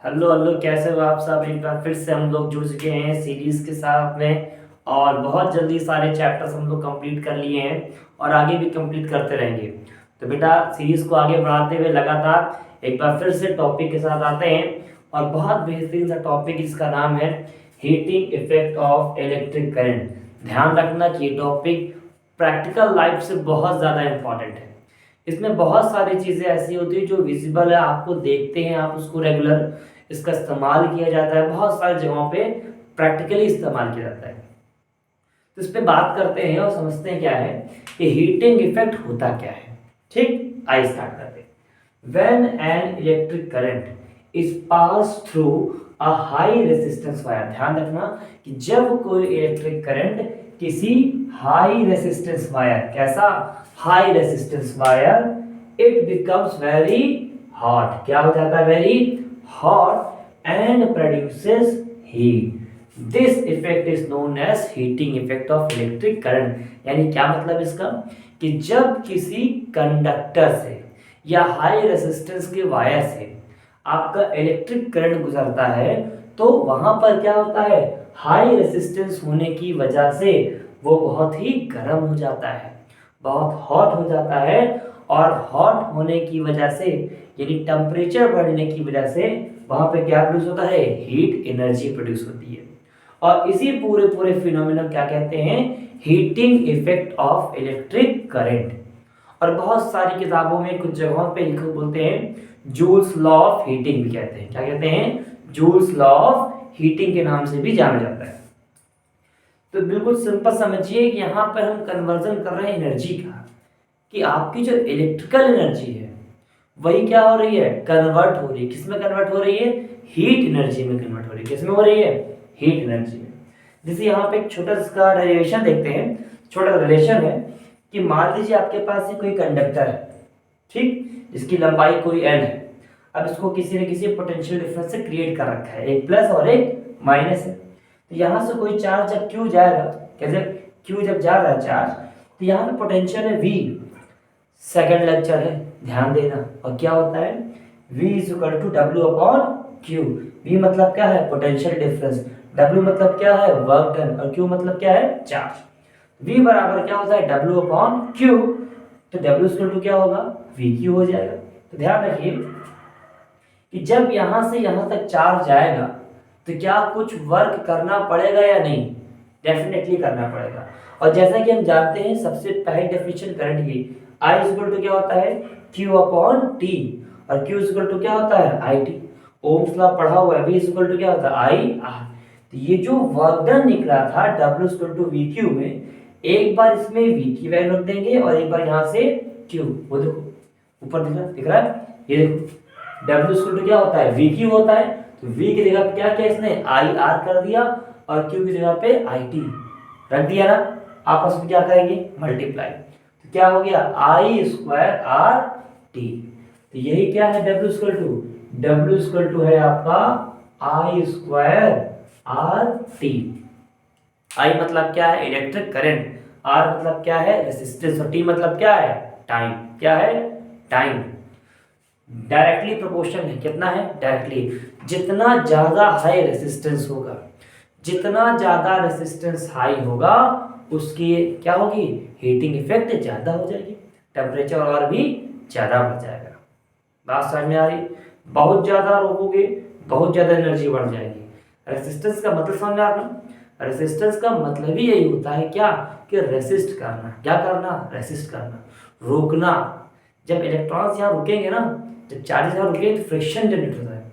Hello hello, कैसे हो आप सब। एक बार फिर से हम लोग जुड़ चुके हैं सीरीज के साथ में। और बहुत जल्दी सारे चैप्टर्स हम लोग कंप्लीट कर लिए हैं और आगे भी कंप्लीट करते रहेंगे। तो बेटा सीरीज को आगे बढ़ाते हुए लगातार एक बार फिर से टॉपिक के साथ आते हैं। और बहुत बेहतरीन सा टॉपिक, इसका नाम है heating effect of electric current. ध्यान रखना कि ये टॉपिक प्रैक्टिकल लाइफ से बहुत ज़्यादा इंपॉर्टेंट है। इसमें बहुत सारी चीज़ें ऐसी होती है जो विजिबल है, आपको देखते हैं आप उसको रेगुलर, इसका इस्तेमाल किया जाता है, बहुत सारी जगहों पे प्रैक्टिकली इस्तेमाल किया जाता है। तो इस पे बात करते हैं और समझते हैं क्या है कि हीटिंग इफेक्ट होता क्या है। ठीक, आइए स्टार्ट करते हैं। When an electric current is pass through a high resistance wire, ध्यान रखना कि जब कोई इलेक्ट्रिक करंट किसी हाई रेजिस्टेंस वायर, कैसा high resistance wire, it becomes very hot, क्या हो जाता है, very hot and produces heat. This effect is known as heating effect of electric current. यानी क्या मतलब इसका कि जब किसी कंडक्टर से या हाई रेजिस्टेंस के वायर से आपका इलेक्ट्रिक करंट गुजरता है तो वहां पर क्या होता है, हाई रेजिस्टेंस होने की वजह से वो बहुत ही गर्म हो जाता है, बहुत हॉट हो जाता है। और हॉट होने की वजह से यानी टेम्परेचर बढ़ने की वजह से वहां पे क्या प्रोड्यूस होता है, हीट एनर्जी प्रोड्यूस होती है। और इसी पूरे पूरे फिनोमेना क्या कहते हैं, heating effect of electric current. और बहुत सारी किताबों में कुछ जगहों पे लिखो बोलते हैं जूल्स लॉ ऑफ हीटिंग भी कहते हैं, क्या कहते हैं, जूल्स लॉ ऑफ हीटिंग के नाम से भी जाना जाता है। तो बिल्कुल सिंपल समझिए कि यहाँ पर हम कन्वर्जन कर रहे हैं एनर्जी का, कि आपकी जो इलेक्ट्रिकल एनर्जी है वही क्या हो रही है, कन्वर्ट हो रही है। किसमें कन्वर्ट हो रही है, हीट एनर्जी में कन्वर्ट हो रही है। किसमें हो रही है, हीट एनर्जी में। जैसे यहाँ पे एक छोटा सा डेरिवेशन देखते हैं, छोटा रिलेशन है कि मान लीजिए आपके पास से कोई कंडक्टर है, ठीक, जिसकी लंबाई कोई एल है। अब इसको किसी न किसी पोटेंशियल डिफरेंस से क्रिएट कर रखा है, एक प्लस और एक माइनस है। तो यहाँ से कोई चार्ज जब क्यू जाएगा, कैसे, क्यू जब जा रहा है चार्ज, तो यहाँ पे पोटेंशियल है वी। सेकंड लेक्चर है, ध्यान देना। और क्या होता है, V is equal to W upon Q. V मतलब क्या है, पोटेंशियल डिफरेंस, W मतलब क्या है, वर्क डन, और Q मतलब क्या है, चार्ज। V बराबर क्या होता है, W अपॉन क्यू। तो W इक्वल टू क्या होगा, VQ हो जाएगा। तो ध्यान रखिए कि जब यहां से यहां तक चार्ज जाएगा तो क्या कुछ वर्क करना पड़ेगा या नहीं, डेफिनेटली करना पड़ेगा। और जैसा कि हम जानते हैं सबसे पहली डेफिनेशन करंट की, I इक्वल टू क्या होता है, Q अपॉन T, और Q इक्वल टू क्या होता है, IT। ओम्स लॉ पढ़ा हुआ है, V इक्वल टू क्या होता है, IR। तो ये जो वर्क डन निकला था W इक्वल टू VQ में, एक बार इसमें V की वैल्यू रख देंगे और एक बार यहाँ से Q, वो देखो ऊपर दिख रहा है, ये देखो W इक्वल टू क्या होता है, VQ होता है। तो V की जगह पे क्या किया इसने, IR कर दिया, और Q की जगह पे IT रख दिया ना, आपस में क्या करेंगे, मल्टीप्लाई। तो क्या हो गया, I स्क्वायर आर टी। तो यही क्या है, W equal to, W equal to है आपका I square R T. I मतलब क्या है, इलेक्ट्रिक करंट, R मतलब क्या है, रेजिस्टेंस, और T मतलब क्या है, टाइम। क्या है, टाइम। डायरेक्टली प्रोपोर्शनल है, कितना है, डायरेक्टली। जितना ज्यादा हाई रेजिस्टेंस होगा, जितना ज्यादा रेजिस्टेंस हाई होगा उसकी क्या होगी, हीटिंग इफेक्ट ज्यादा हो जाएगी, टेम्परेचर और भी ज्यादा बढ़ जाएगा। बात समझ में आ रही, बहुत ज्यादा रोकोगे बहुत ज्यादा एनर्जी बढ़ जाएगी। रेजिस्टेंस का मतलब समझ में आ रहा, रेजिस्टेंस का मतलब ही यही होता है क्या, कि रेसिस्ट करना। क्या करना, रेसिस्ट करना, रोकना। जब इलेक्ट्रॉन्स यहाँ रुकेंगे ना, जब चार्जेस यहाँ रुकेंगे तो फ्रिक्शन जनरेट होता है,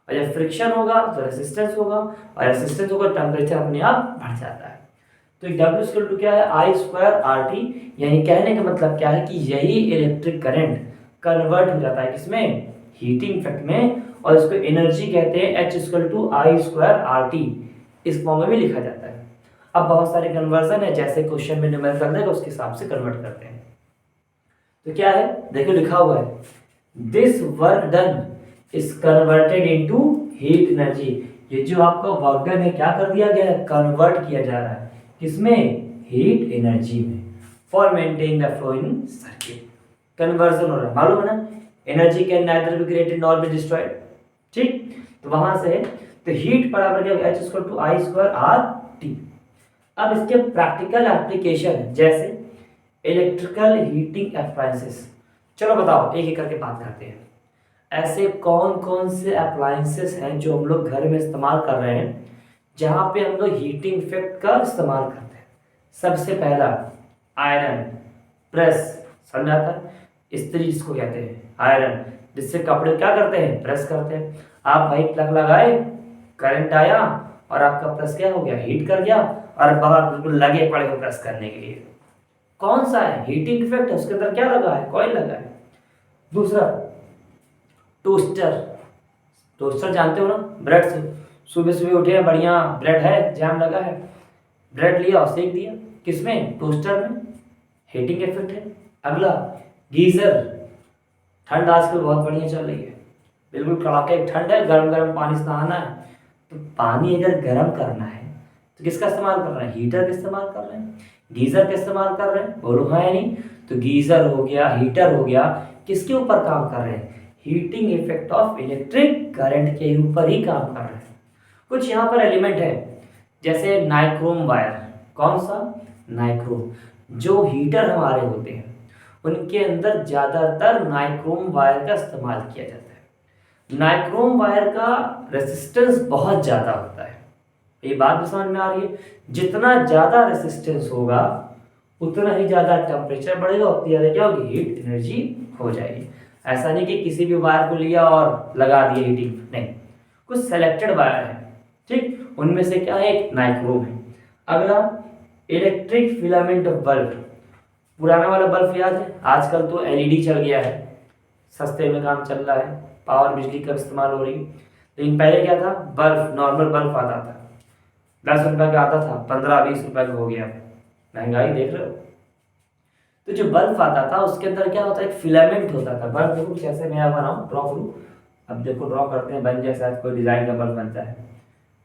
और जब फ्रिक्शन होगा तो रेसिस्टेंस होगा, और रेसिस्टेंस होगा टेम्परेचर अपने आप बढ़ जाता है। तो W इक्वल टू क्या है, I स्क्वायर आर टी। यानी कहने का मतलब क्या है कि यही इलेक्ट्रिक करंट कन्वर्ट हो जाता है किसमें, हीटिंग इफेक्ट में, और इसको एनर्जी कहते हैं H equal to I square R T. इस फॉर्म में भी लिखा जाता है। अब बहुत सारे कन्वर्जन है, जैसे क्वेश्चन में न्यूमेरिकल कर देगा उसके हिसाब से कन्वर्ट करते हैं। तो क्या है, देखो लिखा हुआ है, this work done is converted into heat energy. ये जो आपका वर्क डन है क्या कर दिया गया है, कन्वर्ट किया जा रहा है किसमें, हीट एनर्जी में, for maintain the flow in circuit. Conversion हो रहा है, मालूम है ना, energy can neither be created nor be destroyed. ठीक, तो वहां से तो हीट बराबर क्या होगा, H=I²R T। अब इसके प्रैक्टिकल एप्लीकेशन जैसे इलेक्ट्रिकल हीटिंग अप्लायंसेस, चलो बताओ एक एक करके बात करते हैं। ऐसे कौन कौन से अप्लायंसेस हैं जो हम लोग घर में इस्तेमाल कर रहे हैं जहां पे हम लोग हीटिंग इफेक्ट का इस्तेमाल करते हैं। सबसे पहला आयरन प्रेस, समझ आता है, इस्त्री जिसको कहते हैं आयरन, जिससे कपड़े क्या करते हैं, प्रेस करते हैं। आप भाई प्लग लगाए, करंट आया और आपका प्रेस क्या हो गया, हीट कर गया और बाहर बिल्कुल लगे पड़े हो प्रेस करने के लिए। कौन सा है, हीटिंग इफेक्ट है, उसके अंदर क्या लगा है, कॉइल लगा है। दूसरा टोस्टर, टोस्टर जानते हो ना, ब्रेड से सुबह सुबह उठे हैं, बढ़िया ब्रेड है, जैम लगा है, ब्रेड लिया और सेक दिया, किसमें, टोस्टर में, हीटिंग इफेक्ट है। अगला गीजर, ठंड आजकल बहुत बढ़िया चल रही है, बिल्कुल कड़ाके ठंड है, गर्म गर्म पानी से नहाना है, तो पानी अगर गर्म करना है तो किसका इस्तेमाल कर रहे हैं, हीटर का इस्तेमाल कर रहे हैं, गीजर का इस्तेमाल कर रहे हैं, बोलो हाँ या नहीं। तो गीजर हो गया, हीटर हो गया, किसके ऊपर काम कर रहे हैं, heating effect of electric current के ऊपर ही काम कर रहे हैं। कुछ यहाँ पर एलिमेंट है जैसे नाइक्रोम वायर, कौन सा, नाइक्रोम, जो हीटर हमारे होते हैं उनके अंदर ज्यादातर नाइक्रोम वायर का इस्तेमाल किया जाता है। नाइक्रोम वायर का रेसिस्टेंस बहुत ज्यादा होता है, ये बात भी समझ में आ रही है। जितना ज्यादा रेसिस्टेंस होगा उतना ही ज्यादा टेम्परेचर बढ़ेगा, उतनी ज्यादा क्या होगी, हीट एनर्जी हो जाएगी। ऐसा नहीं कि किसी भी वायर को लिया और लगा दिया हीटिंग, नहीं, कुछ सेलेक्टेड वायर है, ठीक, उनमें से क्या है, एक नाइक्रोम है। अगला इलेक्ट्रिक फिलामेंट बल्ब, पुराना वाला बल्ब याद है, आजकल तो एलईडी चल गया है, सस्ते में काम चल रहा है, पावर बिजली कम इस्तेमाल हो रही, लेकिन पहले क्या था, बल्ब, नॉर्मल बल्ब आता था, 10 रुपए का आता था, 15-20 रुपए का हो गया, महंगाई देख रहे हो। तो जो बल्ब आता था उसके अंदर क्या होता है, एक फिलामेंट होता था। बल्ब देखो कुछ ऐसे मैं बनाऊं, ड्रॉ करूं, अब देखो ड्रॉ करते हैं, बन जैसा कोई डिजाइन का बल्ब बनता है,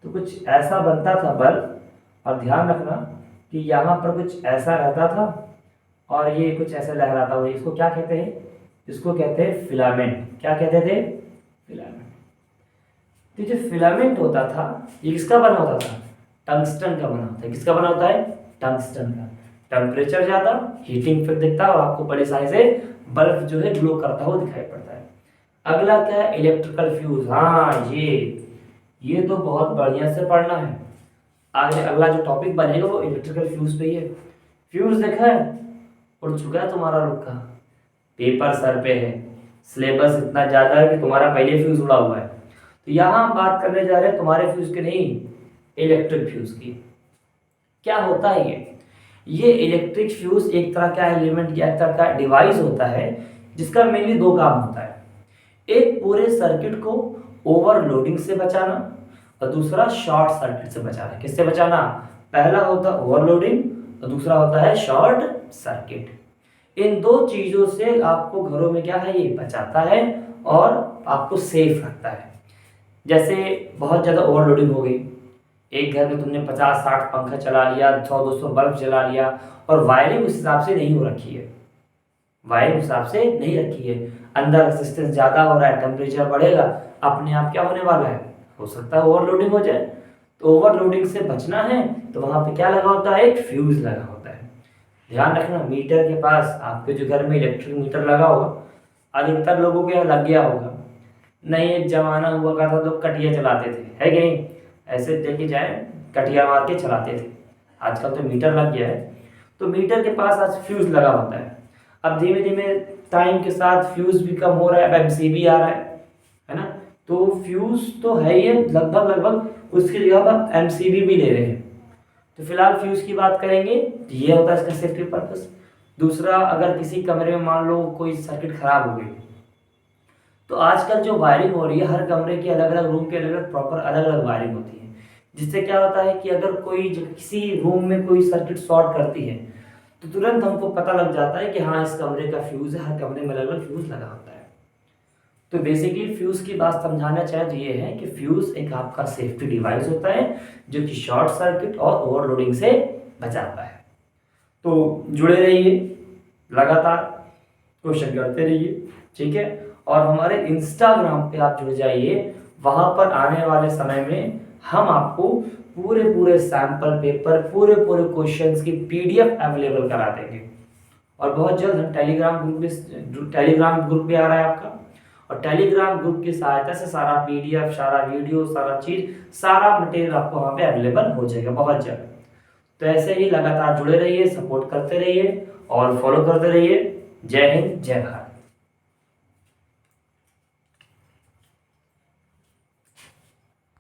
तो कुछ ऐसा बनता था बल्ब, और ध्यान रखना कि यहाँ पर कुछ ऐसा रहता था और ये कुछ ऐसा लहराता हुआ, इसको क्या कहते हैं, इसको कहते हैं फिलामेंट। क्या कहते थे, फिलामेंट। तो जो फिलामेंट होता था ये किसका बना होता था, टंगस्टन का बना होता है। किसका बना होता है, टंगस्टन का। टेम्परेचर ज्यादा, हीटिंग इफेक्ट दिखता है और आपको बड़े साइज से बल्ब जो है ग्लो करता हुआ दिखाई पड़ता है। अगला क्या है, इलेक्ट्रिकल फ्यूज। हाँ ये तो बहुत बढ़िया से पढ़ना है, आगे अगला जो टॉपिक बनेगा वो इलेक्ट्रिकल फ्यूज पे ही है। फ्यूज देखा है, उड़ चुका है तुम्हारा रुख का, पेपर सर पे है, सिलेबस इतना ज्यादा है कि तुम्हारा पहले फ्यूज उड़ा हुआ है। तो यहाँ हम बात करने जा रहे हैं तुम्हारे फ्यूज के नहीं, इलेक्ट्रिक फ्यूज की। क्या होता है ये इलेक्ट्रिक फ्यूज एक तरह का एलिमेंट या एक तरह का डिवाइस होता है जिसका मेनली दो काम होता है। एक पूरे सर्किट को ओवरलोडिंग से बचाना और दूसरा शॉर्ट सर्किट से बचाना। किससे बचाना, पहला होता है ओवरलोडिंग और दूसरा होता है शॉर्ट सर्किट। इन दो चीजों से आपको घरों में क्या है, ये बचाता है और आपको सेफ रखता है। जैसे बहुत ज्यादा ओवरलोडिंग हो गई, एक घर में तुमने 50-60 पंखा चला लिया, 100-200 बल्ब जला लिया और वायरिंग उस हिसाब से नहीं हो रखी है, वायरिंग उस हिसाब से नहीं रखी है, अंदर रेजिस्टेंस ज्यादा हो रहा है, टेम्परेचर बढ़ेगा, अपने आप क्या होने वाला है, हो सकता है ओवरलोडिंग हो जाए। तो ओवरलोडिंग से बचना है तो वहां पे क्या लगा होता है, एक फ्यूज लगा होता है। ध्यान रखना, मीटर के पास आपके जो घर में इलेक्ट्रिक मीटर लगा होगा, अधिकतर लोगों के यहाँ लग गया होगा, नहीं एक जमाना हुआ करता था, लोग कटिया चलाते थे, है कि नहीं, ऐसे देखे जाए कटिया मार के चलाते थे। आजकल तो मीटर लग गया है, तो मीटर के पास आज फ्यूज लगा होता है। अब धीमे धीमे टाइम के साथ फ्यूज भी कम हो रहा है, अब एमसीबी आ रहा है ना, तो फ्यूज तो है ही, लगभग उसकी जगह पर एमसीबी भी ले रहे हैं। तो फिलहाल फ्यूज की बात करेंगे, तो ये होता है इसका सेफ्टी पर्पस। दूसरा, अगर किसी कमरे में मान लो कोई सर्किट खराब हो गई, तो आजकल जो वायरिंग हो रही है हर कमरे की अलग अलग, रूम के अलग अलग प्रॉपर अलग अलग वायरिंग होती है, जिससे क्या होता है कि अगर कोई किसी रूम में कोई सर्किट शॉर्ट करती है तो तुरंत हमको पता लग जाता है कि हाँ इस कमरे का फ्यूज है, हर कमरे में अलग अलग फ्यूज लगा होता है। तो बेसिकली फ्यूज की बात समझाना चाहे तो ये है कि फ्यूज एक आपका सेफ्टी डिवाइस होता है जो कि शॉर्ट सर्किट और ओवरलोडिंग से बचाता है। तो जुड़े रहिए, लगातार क्वेश्चन करते रहिए, ठीक है। और हमारे इंस्टाग्राम पे आप जुड़ जाइए, वहाँ पर आने वाले समय में हम आपको पूरे सैंपल पेपर, पूरे क्वेश्चंस की पीडीएफ अवेलेबल करा देंगे। और बहुत जल्द हम टेलीग्राम ग्रुप भी आ रहा है आपका, और टेलीग्राम ग्रुप की सहायता से सारा पीडीएफ, सारा वीडियो, सारा चीज़, सारा मटेरियल आपको वहाँ पे अवेलेबल हो जाएगा बहुत जल्द। तो ऐसे ही लगातार जुड़े रहिए, सपोर्ट करते रहिए और फॉलो करते रहिए। जय हिंद, जय भारत।